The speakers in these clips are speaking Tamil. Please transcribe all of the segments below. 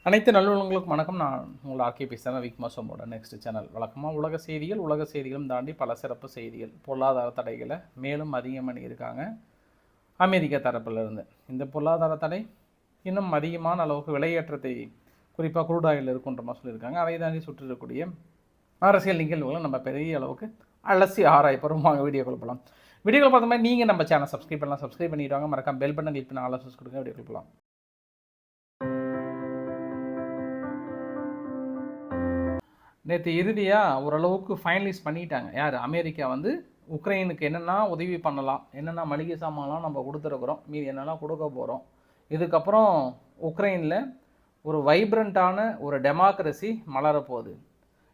அனைத்து நல்லுள்ளங்களுக்கும் வணக்கம். நான் உங்கள் ஆர்கே பேசுகிறேன். விக்மாசோமோட நெக்ஸ்ட் சேனல். வழக்கமாக உலக செய்திகளும் தாண்டி பல சிறப்பு செய்திகள், பொருளாதார தடைகளை மேலும் அதிகம் பண்ணியிருக்காங்க அமெரிக்க தரப்பிலிருந்து. இந்த பொருளாதார தடை இன்னும் அதிகமான அளவுக்கு விலையேற்றத்தை குறிப்பாக குரூட் ஆயில் இருக்குன்ற மாதிரி சொல்லியிருக்காங்க. அதை தாண்டி சுற்றிருக்கக்கூடிய அரசியல் நிகழ்வுகளை நம்ம பெரிய அளவுக்கு அலசி ஆராயப்போம். வாங்க வீடியோக்குள்ள போகலாம். வீடியோக்கள் பார்த்த மாதிரி நீங்கள் நம்ம சேனல் சப்ஸ்கிரைப் பண்ணிடுவாங்க. மறக்காம பெல் பட்டன் கிளிக் பண்ணி ஆலோசனை கொடுங்க. வீடியோக்குள்ள போகலாம். நேற்று இறுதியாக ஓரளவுக்கு ஃபைனலைஸ் பண்ணிட்டாங்க. யார்? அமெரிக்கா வந்து உக்ரைனுக்கு என்னென்னா உதவி பண்ணலாம், என்னென்னா மளிகை சாமான்லாம் நம்ம கொடுத்துருக்குறோம், மீது என்னெல்லாம் கொடுக்க போகிறோம். இதுக்கப்புறம் உக்ரைனில் ஒரு வைப்ரண்ட்டான ஒரு டெமோக்ரஸி மலரப்போகுது.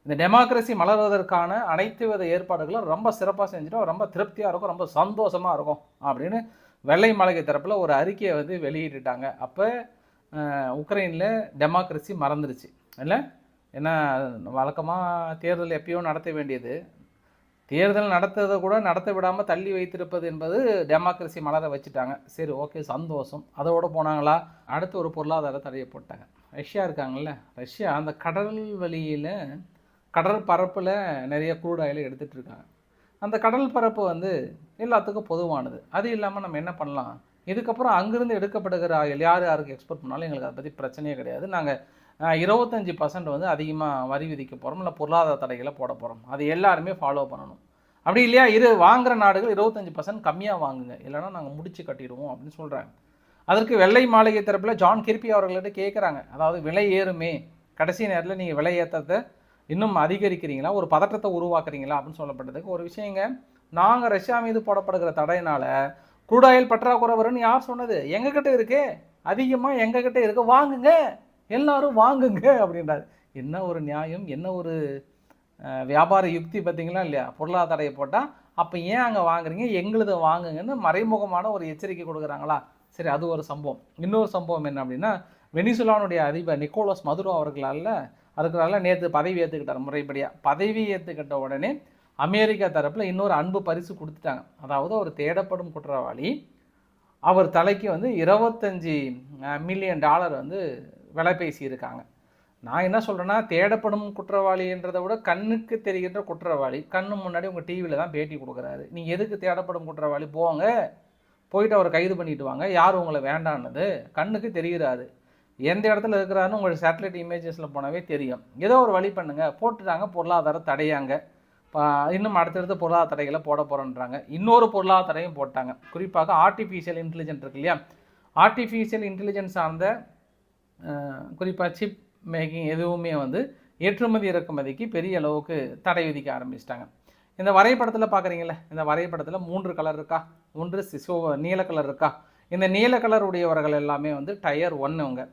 இந்த டெமோக்ரஸி மலர்வதற்கான அனைத்து வித ஏற்பாடுகளும் ரொம்ப சிறப்பாக செஞ்சுட்டோம், ரொம்ப திருப்தியாக இருக்கும், ரொம்ப சந்தோஷமாக இருக்கும் அப்படின்னு வெள்ளை மாளிகை தரப்பில் ஒரு அறிக்கையை வந்து வெளியிட்டுட்டாங்க. அப்போ உக்ரைனில் டெமோக்ரஸி மறந்துருச்சு இல்லை? ஏன்னா வழக்கமாக தேர்தல் எப்பயோ நடத்த வேண்டியது, தேர்தல் நடத்துறதை கூட நடத்த விடாமல் தள்ளி வைத்திருப்பது என்பது டெமோக்ரஸி மலர வச்சுட்டாங்க. சரி, ஓகே, சந்தோஷம். அதோடு போனாங்களா? அடுத்து ஒரு பொருளாதார தடையை போட்டாங்க. ரஷ்யா இருக்காங்கல்ல, ரஷ்யா அந்த கடல் வழியில் கடல் பரப்பில் நிறைய க்ரூட் ஆயிலை எடுத்துகிட்டு இருக்காங்க. அந்த கடல் பரப்பு வந்து எல்லாத்துக்கும் பொதுவானது. அது இல்லாமல் நம்ம என்ன பண்ணலாம், இதுக்கப்புறம் அங்கேருந்து எடுக்கப்படுகிற ஆயில் யாருக்கு எக்ஸ்போர்ட் பண்ணாலும் எங்களுக்கு அதை பற்றி பிரச்சனையே கிடையாது. நாங்கள் 25% வந்து அதிகமாக வரி விதிக்க போகிறோம், இல்லை பொருளாதார தடைகளை போட போகிறோம். அது எல்லாருமே ஃபாலோ பண்ணணும். அப்படி இல்லையா, வாங்குகிற நாடுகள் 25% கம்மியாக வாங்குங்க, இல்லைனா நாங்கள் முடிச்சு கட்டிடுவோம் அப்படின்னு சொல்கிறாங்க. அதற்கு வெள்ளை மாளிகை தரப்பில் ஜான் கிர்பி அவர்கள்ட்ட கேட்குறாங்க, அதாவது விலை ஏறுமே, கடைசி நேரத்தில் நீங்கள் விலை ஏற்றத்தை இன்னும் அதிகரிக்கிறீங்களா, ஒரு பதற்றத்தை உருவாக்குறீங்களா அப்படின்னு சொல்லப்பட்டதுக்கு ஒரு விஷயங்க, நாங்கள் ரஷ்யா மீது போடப்படுகிற தடையினால் க்ரூட் ஆயில் பற்றாக்குறை வரும்னு யார் சொன்னது? எங்ககிட்ட இருக்கு, அதிகமாக எங்ககிட்ட இருக்கு, வாங்குங்க, எல்லாரும் வாங்குங்க அப்படின்றாரு. என்ன ஒரு நியாயம், என்ன ஒரு வியாபார யுக்தி பார்த்தீங்களா இல்லையா? பொருளாதார தடையை போட்டால் அப்போ ஏன் அங்கே வாங்குறீங்க, எங்களுதை வாங்குங்கன்னு மறைமுகமான ஒரு எச்சரிக்கை கொடுக்குறாங்களா? சரி, அது ஒரு சம்பவம். இன்னொரு சம்பவம் என்ன அப்படின்னா, வெனிசுலானுடைய அதிபர் நிக்கோலஸ் மதுரோ அதுக்குனால நேற்று பதவி ஏற்றுக்கிட்டார். முறைப்படியாக பதவி ஏற்றுக்கிட்ட உடனே அமெரிக்கா தரப்பில் இன்னொரு அன்பு பரிசு கொடுத்துட்டாங்க. அதாவது ஒரு தேடப்படும் குற்றவாளி, அவர் தலைக்கு வந்து $25 மில்லியன் வந்து விலை பேசியிருக்காங்க. நான் என்ன சொல்கிறேன்னா, தேடப்படும் குற்றவாளின்றதை விட கண்ணுக்கு தெரிகின்ற குற்றவாளி, கண்ணு முன்னாடி உங்கள் டிவியில் தான் பேட்டி கொடுக்குறாரு. நீங்கள் எதுக்கு தேடப்படும் குற்றவாளி? போயிட்டு அவரை கைது பண்ணிட்டு வாங்க. யார் உங்களை வேண்டான்னது? கண்ணுக்கு தெரிகிறாரு, எந்த இடத்துல இருக்கிறாருன்னு உங்களுக்கு சேட்டலைட் இமேஜஸில் போனவே தெரியும். ஏதோ ஒரு வழி பண்ணுங்கள். போட்டுட்டாங்க பொருளாதார தடையாங்க. இன்னும் அடுத்தடுத்து பொருளாதார தடைகளை போட போகிறோன்றாங்க. இன்னொரு பொருளாதார தடையும் போட்டாங்க. குறிப்பாக ஆர்டிஃபிஷியல் இன்டெலிஜென்ஸ் இருக்கு இல்லையா, ஆர்டிஃபிஷியல் இன்டெலிஜென்ஸ் சார்ந்த குறிப்பாக சிப் மேக்கிங் எதுவுமே வந்து ஏற்றுமதி இறக்குமதிக்கு பெரிய அளவுக்கு தடை விதிக்க ஆரம்பிச்சிட்டாங்க. இந்த வரைபடத்தில் பார்க்குறீங்களே, இந்த வரைபடத்தில் 3 கலர் இருக்கா, ஒன்று நீல கலர் இருக்கா. இந்த நீல கலர் உடையவர்கள் எல்லாமே வந்து டயர் 1. அவங்க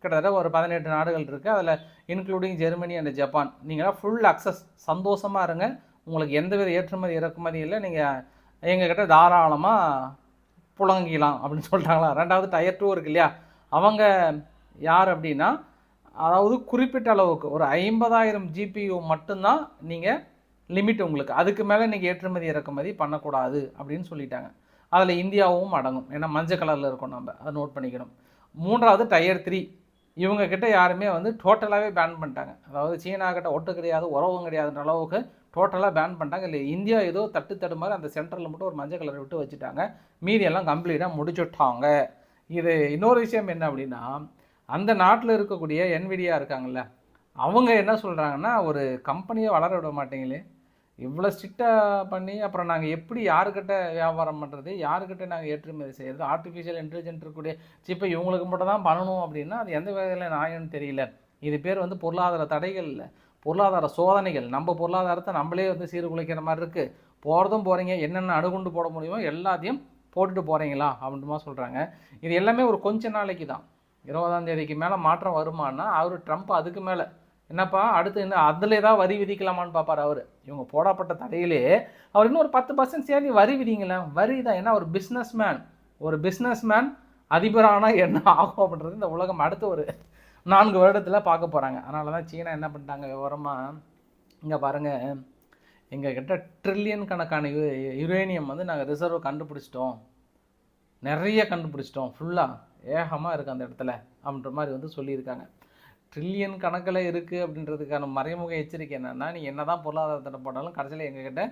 கிட்டத்தட்ட ஒரு 18 நாடுகள் இருக்குது, அதில் இன்க்ளூடிங் ஜெர்மனி அண்ட் ஜப்பான். நீங்களாம் ஃபுல் அக்சஸ், சந்தோஷமாக இருங்க, உங்களுக்கு எந்தவித ஏற்றுமதி இறக்குமதி இல்லை, நீங்கள் எங்ககிட்ட தாராளமாக புழங்கிக்கலாம் அப்படின்னு சொல்லிட்டாங்களா. ரெண்டாவது டயர் 2 இருக்கு இல்லையா, அவங்க யார் அப்படின்னா, அதாவது குறிப்பிட்ட அளவுக்கு ஒரு 50,000 GPU மட்டும்தான் நீங்கள் லிமிட் உங்களுக்கு, அதுக்கு மேலே நீங்கள் ஏற்றுமதி இறக்குமதி பண்ணக்கூடாது அப்படின்னு சொல்லிட்டாங்க. அதில் இந்தியாவும் அடங்கும், ஏன்னா மஞ்சள் கலரில் இருக்கும், நம்ம அதை நோட் பண்ணிக்கணும். மூன்றாவது டயர் 3, இவங்கக்கிட்ட யாருமே வந்து டோட்டலாகவே பேன் பண்ணிட்டாங்க. அதாவது சீனா கிட்ட ஒட்டு கிடையாது, உறவும் கிடையாதுன்ற அளவுக்கு டோட்டலாக பேன் பண்ணிட்டாங்க. இல்லை, இந்தியா ஏதோ தட்டு மாதிரி அந்த சென்டரில் மட்டும் ஒரு மஞ்சள் கலரை விட்டு வச்சுட்டாங்க, மீதியெல்லாம் கம்ப்ளீட்டாக முடிச்சுட்டாங்க. இது இன்னொரு விஷயம் என்ன அப்படின்னா, அந்த நாட்டில் இருக்கக்கூடிய என்விடியா இருக்காங்கல்ல, அவங்க என்ன சொல்கிறாங்கன்னா, ஒரு கம்பெனியை வளர விட மாட்டீங்களே, இவ்வளோ ஸ்ட்ரிக்டாக பண்ணி அப்புறம் நாங்கள் எப்படி யாருக்கிட்ட வியாபாரம் பண்ணுறது, யாருக்கிட்ட நாங்கள் ஏற்றுமதி செய்கிறது, ஆர்டிஃபிஷியல் இன்டெலிஜென்ட் இருக்கக்கூடிய சிப்பை இவங்களுக்கு மட்டும் தான் பண்ணணும் அப்படின்னா அது எந்த வகையில் நியாயம்னு தெரியல. இது பேர் வந்து பொருளாதார தடைகள் இல்லை, பொருளாதார சோதனைகள். நம்ம பொருளாதாரத்தை நம்மளே வந்து சீர்குலைக்கிற மாதிரி இருக்குது. போகிறீங்க, என்னென்ன அணுகுண்டு போட முடியுமோ எல்லாத்தையும் போட்டுட்டு போகிறீங்களா அப்படின்ட்டுமா சொல்கிறாங்க. இது எல்லாமே ஒரு கொஞ்ச நாளைக்கு தான். 20ஆம் தேதிக்கு மேலே மாற்றம் வருமானா அவர் ட்ரம்ப் அதுக்கு மேலே என்னப்பா அடுத்து என்ன அதில் ஏதாவது வரி விதிக்கலாமான்னு பார்ப்பார் அவர். இவங்க போடப்பட்ட தடையிலே அவர் இன்னும் ஒரு 10% சேர்ந்து வரி விதிங்களேன். வரி தான், ஏன்னா ஒரு பிஸ்னஸ் மேன் அதிபரானால் என்ன ஆகும் அப்படின்றது இந்த உலகம் அடுத்து ஒரு 4 வருடத்தில் பார்க்க போகிறாங்க. அதனால தான் சீனா என்ன பண்ணிட்டாங்க விவரமாக, இங்கே பாருங்கள், எங்கள் கிட்ட ட்ரில்லியன் கணக்கான யுரேனியம் வந்து நாங்கள் ரிசர்வ் கண்டுபிடிச்சிட்டோம், நிறைய கண்டுபிடிச்சிட்டோம், ஃபுல்லாக ஏகமாக இருக்குது அந்த இடத்துல அப்படின்ற மாதிரி வந்து சொல்லியிருக்காங்க. ட்ரில்லியன் கணக்கில் இருக்குது அப்படின்றதுக்கான மறைமுக எச்சரிக்கை என்னென்னா, நீ என்ன தான் பொருளாதாரத்தை போட்டாலும் கடைசியில் எங்ககிட்ட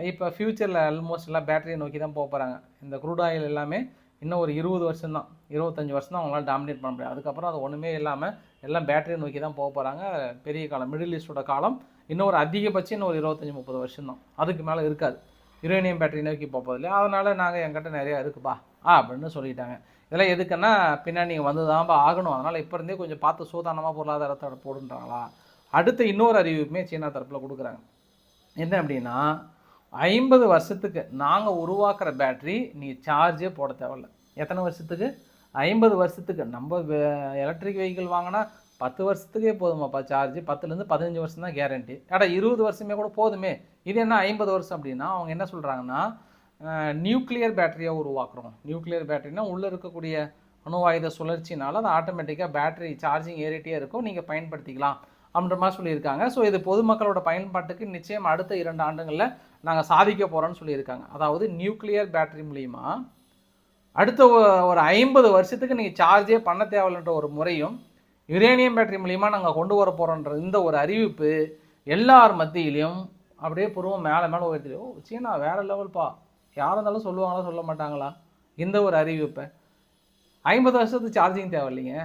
இப்போ ஃப்யூச்சரில் ஆல்மோஸ்ட் எல்லாம் பேட்டரியை நோக்கி தான் போகிறாங்க. இந்த க்ரூட் ஆயில் எல்லாமே இன்னும் ஒரு 20 வருஷம் தான், 25 வருஷம் தான் அவங்களால டாமினேட் பண்ண முடியாது. அதுக்கப்புறம் அது ஒன்றுமே இல்லாமல் எல்லாம் பேட்டரியை நோக்கி தான் போகிறாங்க. பெரிய காலம், மிடில் ஈஸ்டோட காலம் இன்னும் ஒரு அதிகபட்சம் இன்னும் ஒரு 25-30 வருஷம் தான், அதுக்கு மேலே இருக்காது. யுரேனியம் பேட்டரி நோக்கி போகிறதில்ல. அதனால் நாங்கள் எங்கிட்ட நிறையா இருக்குப்பா அப்படின்னு சொல்லிட்டாங்க. இதெல்லாம் எதுக்குன்னா, பின்னாடி நீங்கள் வந்து தான்ப்பா ஆகணும், அதனால் இப்போ இருந்தே கொஞ்சம் பார்த்து சூதானமாக பொருளாதாரத்தை போடுன்றாங்களா. அடுத்த இன்னொரு அறிவிப்புமே சீனா தரப்பில் கொடுக்குறாங்க. என்ன அப்படின்னா, 50 வருஷத்துக்கு நாங்கள் உருவாக்குற பேட்ரி நீ சார்ஜே போட தேவையில்ல. எத்தனை வருஷத்துக்கு? 50 வருஷத்துக்கு. நம்ம எலக்ட்ரிக் வெஹிக்கிள் வாங்கினா 10 வருஷத்துக்கே போதுமாப்பா சார்ஜ், 10லேருந்து 15 வருஷம் தான் கேரண்டி. 20 வருஷமே கூட போதுமே, இது என்ன 50 வருஷம் அப்படின்னா, அவங்க என்ன சொல்கிறாங்கன்னா, நியூக்ளியர் பேட்டரியாக உருவாக்குறோம். நியூக்ளியர் பேட்டரினா உள்ளே இருக்கக்கூடிய அணு ஆயுத சுழற்சினால அது ஆட்டோமேட்டிக்காக பேட்டரி சார்ஜிங் ஏறிட்டே இருக்கும், நீங்கள் பயன்படுத்திக்கலாம் அப்படின்ற மாதிரி சொல்லியிருக்காங்க. ஸோ இது பொதுமக்களோட பயன்பாட்டுக்கு நிச்சயம் அடுத்த 2 ஆண்டுகளில் நாங்கள் சாதிக்க போகிறோன்னு சொல்லியிருக்காங்க. அதாவது நியூக்ளியர் பேட்டரி மூலிமா அடுத்த ஒரு 50 வருஷத்துக்கு நீங்கள் சார்ஜே பண்ண தேவையில்லைன்ற ஒரு முறையும் யுரேனியம் பேட்டரி மூலிமா நாங்கள் கொண்டு வர போகிறோன்ற இந்த ஒரு அறிவிப்பு எல்லார் மத்தியிலையும் அப்படியே பூர்வம் மேலே மேலே உயர்த்தி, ஓ சீனா வேறு லெவல்ப்பா, யாராக இருந்தாலும் சொல்லுவாங்களா சொல்ல மாட்டாங்களா இந்த ஒரு அறிவிப்பை. 50 வருஷத்துக்கு சார்ஜிங் தேவையில்லைங்க,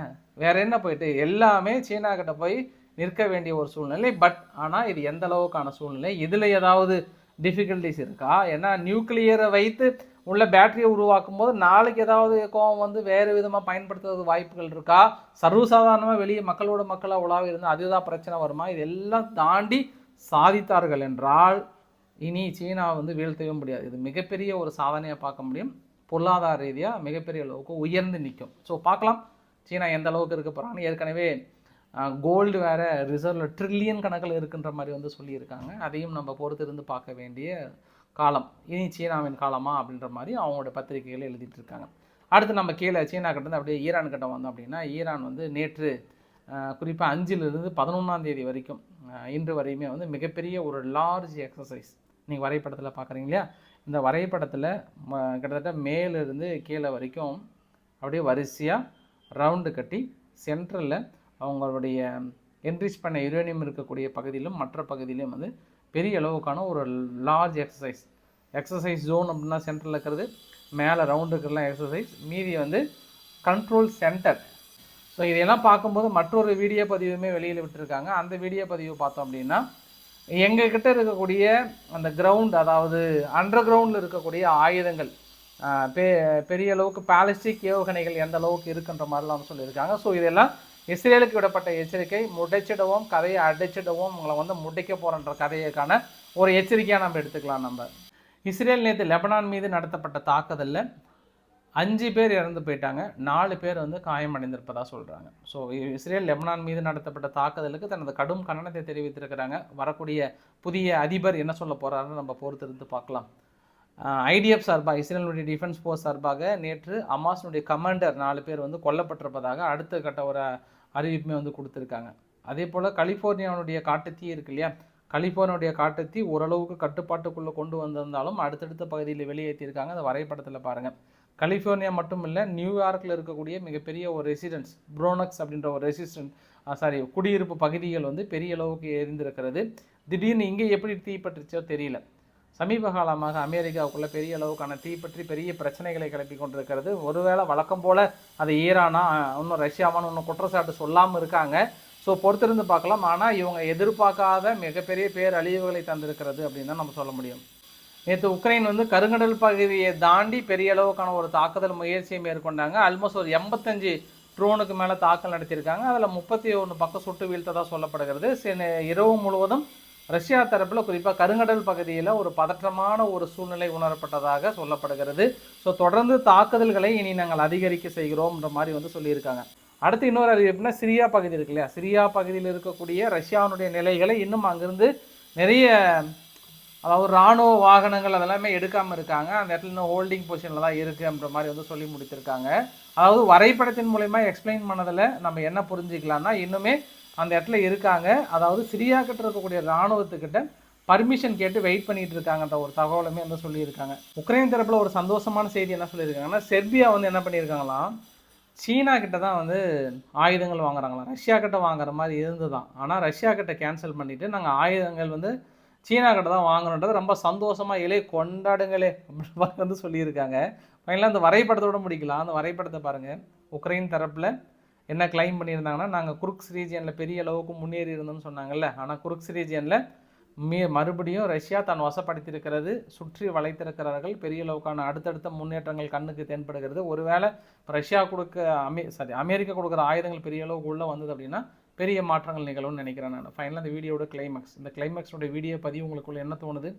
வேறு என்ன போயிட்டு எல்லாமே சீனா கிட்ட போய் நிற்க வேண்டிய ஒரு சூழ்நிலை. பட் ஆனால் இது எந்த அளவுக்கான சூழ்நிலை, இதில் ஏதாவது டிஃபிகல்ட்டிஸ் இருக்கா? ஏன்னா நியூக்ளியரை வைத்து உள்ள பேட்டரியை உருவாக்கும் போது நாளைக்கு ஏதாவது கோவம் வந்து வேறு விதமாக பயன்படுத்துறது வாய்ப்புகள் இருக்கா? சர்வசாதாரணமாக வெளியே மக்களோட மக்களாக உலாவி இருந்தால் அதுதான் பிரச்சனை வருமா? இதெல்லாம் தாண்டி சாதித்தார்கள் என்றால் இனி சீனா வந்து வீழ்த்தவே முடியாது. இது மிகப்பெரிய ஒரு சாதனையாக பார்க்க முடியும். பொருளாதார ரீதியாக மிகப்பெரிய அளவுக்கு உயர்ந்து நிற்கும். ஸோ பார்க்கலாம் சீனா எந்த அளவுக்கு இருக்க போகிறான்னு. ஏற்கனவே கோல்டு வேறு ரிசர்வில் ட்ரில்லியன் கணக்கில் இருக்குன்ற மாதிரி வந்து சொல்லியிருக்காங்க. அதையும் நம்ம பொறுத்து இருந்து பார்க்க வேண்டிய காலம். இனி சீனாவின் காலமா அப்படின்ற மாதிரி அவங்களோட பத்திரிகைகளை எழுதிட்டு இருக்காங்க. அடுத்து நம்ம கீழே சீனா கிட்டேருந்து அப்படியே ஈரான் கிட்ட வந்தோம் அப்படின்னா, ஈரான் வந்து நேற்று குறிப்பாக 5லிருந்து 11ஆம் தேதி வரைக்கும் இன்று வரையுமே வந்து மிகப்பெரிய ஒரு லார்ஜ் எக்ஸசைஸ். நீங்கள் வரைபடத்தில் பார்க்குறீங்க இல்லையா, இந்த வரைபடத்தில் கிட்டத்தட்ட மேலிருந்து கீழே வரைக்கும் அப்படியே வரிசையாக ரவுண்டு கட்டி சென்ட்ரலில் அவங்களுடைய என்ரிச் பண்ண யுரேனியம் இருக்கக்கூடிய பகுதியிலும் மற்ற பகுதியிலும் வந்து பெரிய அளவுக்கான ஒரு லார்ஜ் எக்ஸசைஸ் ஜோன் அப்படின்னா சென்டரில் இருக்கிறது, மேலே ரவுண்டு இருக்கிறலாம் எக்ஸசைஸ், மீதி வந்து கண்ட்ரோல் சென்டர். ஸோ இதையெல்லாம் பார்க்கும்போது மற்றொரு வீடியோ பதிவுமே வெளியில் விட்டுருக்காங்க. அந்த வீடியோ பதிவு பார்த்தோம் அப்படின்னா, எங்ககிட்ட இருக்கக்கூடிய அந்த கிரவுண்ட், அதாவது அண்டர் கிரவுண்டில் இருக்கக்கூடிய ஆயுதங்கள், பெரிய அளவுக்கு பாலிஸ்டிக் ஏவுகணைகள் எந்த அளவுக்கு இருக்குன்ற மாதிரிலாம் சொல்லியிருக்காங்க. ஸோ இதெல்லாம் இஸ்ரேலுக்கு விடப்பட்ட எச்சரிக்கை. முடைச்சிடவும் கதையை அடைச்சிடவும் உங்களை வந்து முடைக்க போகிறன்ற கதைக்கான ஒரு எச்சரிக்கையாக நம்ம எடுத்துக்கலாம். நம்ம இஸ்ரேல் நேற்று லெபனான் மீது நடத்தப்பட்ட தாக்குதலில் 5 பேர் இறந்து போயிட்டாங்க, 4 பேர் வந்து காயமடைந்திருப்பதாக சொல்கிறாங்க. ஸோ இஸ்ரேல் லெபனான் மீது நடத்தப்பட்ட தாக்குதலுக்கு தனது கடும் கண்டனத்தை தெரிவித்திருக்கிறாங்க. வரக்கூடிய புதிய அதிபர் என்ன சொல்ல போகிறாருன்னு நம்ம பொறுத்திருந்து பார்க்கலாம். ஐடிஎஃப் சார்பாக, இஸ்ரேலுடைய டிஃபென்ஸ் ஃபோர்ஸ் சார்பாக நேற்று அமாஸினுடைய கமாண்டர் 4 பேர் வந்து கொல்லப்பட்டிருப்பதாக அடுத்த கட்ட ஒரு அறிவிப்புமே வந்து கொடுத்துருக்காங்க. அதே போல் கலிஃபோர்னியாவுடைய காட்டுத்தீ இருக்கு இல்லையா, கலிஃபோர்னியாவுடைய காட்டுத்தீ ஓரளவுக்கு கட்டுப்பாட்டுக்குள்ளே கொண்டு வந்திருந்தாலும் அடுத்தடுத்த பகுதியில் வெளியேற்றியிருக்காங்க. அந்த வரைபடத்தில் பாருங்கள். கலிஃபோர்னியா மட்டும் இல்லை, நியூயார்க்கில் இருக்கக்கூடிய மிகப்பெரிய ஒரு ரெசிடென்ஸ், ப்ரோனக்ஸ் அப்படின்ற ஒரு குடியிருப்பு பகுதிகள் வந்து பெரிய அளவுக்கு எரிந்திருக்கிறது. திடீர்னு இங்கே எப்படி தீப்பற்றுச்சோ தெரியல. சமீப காலமாக அமெரிக்காவுக்குள்ளே பெரிய அளவுக்கான தீப்பற்றி பெரிய பிரச்சனைகளை கிளப்பி கொண்டிருக்கிறது. ஒருவேளை வழக்கம் போல் அது ஈரானா இன்னும் ரஷ்யாவான்னு இன்னும் குற்றச்சாட்டு சொல்லாமல் இருக்காங்க. ஸோ பொறுத்திருந்து பார்க்கலாம். ஆனால் இவங்க எதிர்பார்க்காத மிகப்பெரிய பேரழிவுகளை தந்திருக்கிறது அப்படின்னு தான் நம்ம சொல்ல முடியும். நேற்று உக்ரைன் வந்து கருங்கடல் பகுதியை தாண்டி பெரிய அளவுக்கான ஒரு தாக்குதல் முயற்சியை மேற்கொண்டாங்க. ஆல்மோஸ்ட் ஒரு 85 ட்ரோனுக்கு மேலே தாக்கல் நடத்தியிருக்காங்க. அதில் 31 பக்கம் சுட்டு வீழ்த்ததாக சொல்லப்படுகிறது. இரவு முழுவதும் ரஷ்யா தரப்பில் குறிப்பாக கருங்கடல் பகுதியில் ஒரு பதற்றமான ஒரு சூழ்நிலை உணரப்பட்டதாக சொல்லப்படுகிறது. ஸோ தொடர்ந்து தாக்குதல்களை இனி நாங்கள் அதிகரிக்க செய்கிறோம்ன்ற மாதிரி வந்து சொல்லியிருக்காங்க. அடுத்து இன்னொரு அறிவிப்புனா, சிரியா பகுதி இருக்கு இல்லையா, சிரியா பகுதியில் இருக்கக்கூடிய ரஷ்யாவுடைய நிலைகளை இன்னும் அங்கிருந்து நிறைய, அதாவது இராணுவ வாகனங்கள் அதெல்லாமே எடுக்காமல் இருக்காங்க. அந்த இடத்துல இன்னும் ஹோல்டிங் பொசிஷனில் தான் இருக்குது அப்படின்ற மாதிரி வந்து சொல்லி முடித்திருக்காங்க. அதாவது வரைபடத்தின் மூலமா எக்ஸ்பிளைன் பண்ணதில் நம்ம என்ன புரிஞ்சுக்கலாம்னா, இன்னுமே அந்த இடத்துல இருக்காங்க. அதாவது சிரியா கிட்ட இருக்கக்கூடிய இராணுவத்துக்கிட்ட பர்மிஷன் கேட்டு வெயிட் பண்ணிட்டு இருக்காங்கன்ற ஒரு தகவலுமே வந்து சொல்லியிருக்காங்க. உக்ரைன் தரப்பில் ஒரு சந்தோஷமான செய்தி என்ன சொல்லியிருக்காங்கன்னா, செர்பியா வந்து என்ன பண்ணியிருக்காங்களாம், சீனா கிட்ட தான் வந்து ஆயுதங்கள் வாங்குறாங்களாம். ரஷ்யா கிட்ட வாங்குற மாதிரி இருந்துதான். ஆனால் ரஷ்யா கிட்ட கேன்சல் பண்ணிவிட்டு நாங்கள் ஆயுதங்கள் வந்து சீனா கிட்ட தான் வாங்கணுன்றது ரொம்ப சந்தோஷமாக இலே கொண்டாடுங்களே அப்படின்னு வந்து சொல்லியிருக்காங்க. ஃபைனலாக அந்த வரைபடத்தோட முடிக்கலாம். அந்த வரைபடத்தை பாருங்கள். உக்ரைன் தரப்பில் என்ன கிளைம் பண்ணியிருந்தாங்கன்னா, நாங்கள் குருக்ஸ் ரீஜியனில் பெரிய அளவுக்கு முன்னேறி இருந்தோம்னு சொன்னாங்கல்ல. ஆனால் குருக்ஸ் ரீஜியனில் மறுபடியும் ரஷ்யா தான் வசப்படுத்தியிருக்கிறது, சுற்றி வளைத்திருக்கிறார்கள். பெரிய அளவுக்கான அடுத்தடுத்த முன்னேற்றங்கள் கண்ணுக்கு தென்படுகிறது. ஒருவேளை ரஷ்யா அமெரிக்கா கொடுக்குற ஆயுதங்கள் பெரிய அளவுக்கு உள்ளே வந்தது அப்படின்னா பெரிய மாற்றங்கள் நிகழும்னு நினைக்கிறேன் நான். ஃபைனலாக இந்த வீடியோட கிளைமேக்ஸ், இந்த கிளைமேக்ஸோட வீடியோ பதிவு உங்களுக்குள்ள என்ன தோணுது?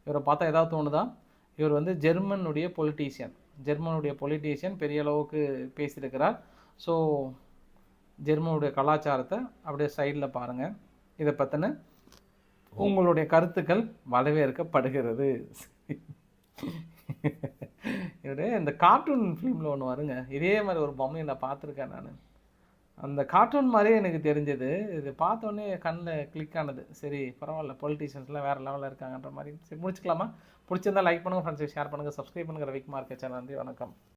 இவரை பார்த்தா ஏதாவது தோணுதா? இவர் வந்து ஜெர்மனுடைய பொலிட்டீஷியன் பெரிய அளவுக்கு பேசியிருக்கிறார். ஸோ ஜெர்மனுடைய கலாச்சாரத்தை அப்படியே சைடில் பாருங்கள். இதை பற்றின உங்களுடைய கருத்துக்கள் வரவேற்கப்படுகிறது. இவரு இந்த கார்ட்டூன் ஃபிலிமில் ஒன்று வருங்க, இதே மாதிரி ஒரு பொம்மையை நான் பார்த்துருக்கேன் நான். அந்த கார்ட்டூன் மாதிரியே எனக்கு தெரிஞ்சது. இது பார்த்தோன்னே கண்ணில் கிளிக் ஆனது. சரி பரவாயில்ல, பொலிட்டீஷியன்ஸ்லாம் வேறு லெவலில் இருக்காங்கன்ற மாதிரி. சரி முடிச்சுக்கலாமா? பிடிச்சிருந்தா லைக் பண்ணுங்கள், ஃப்ரெண்ட்ஸுக்கு ஷேர் பண்ணுங்கள், சப்ஸ்கிரைப் பண்ணுங்கள். ரவிக்குமார் சேனல். நன்றி, வணக்கம்.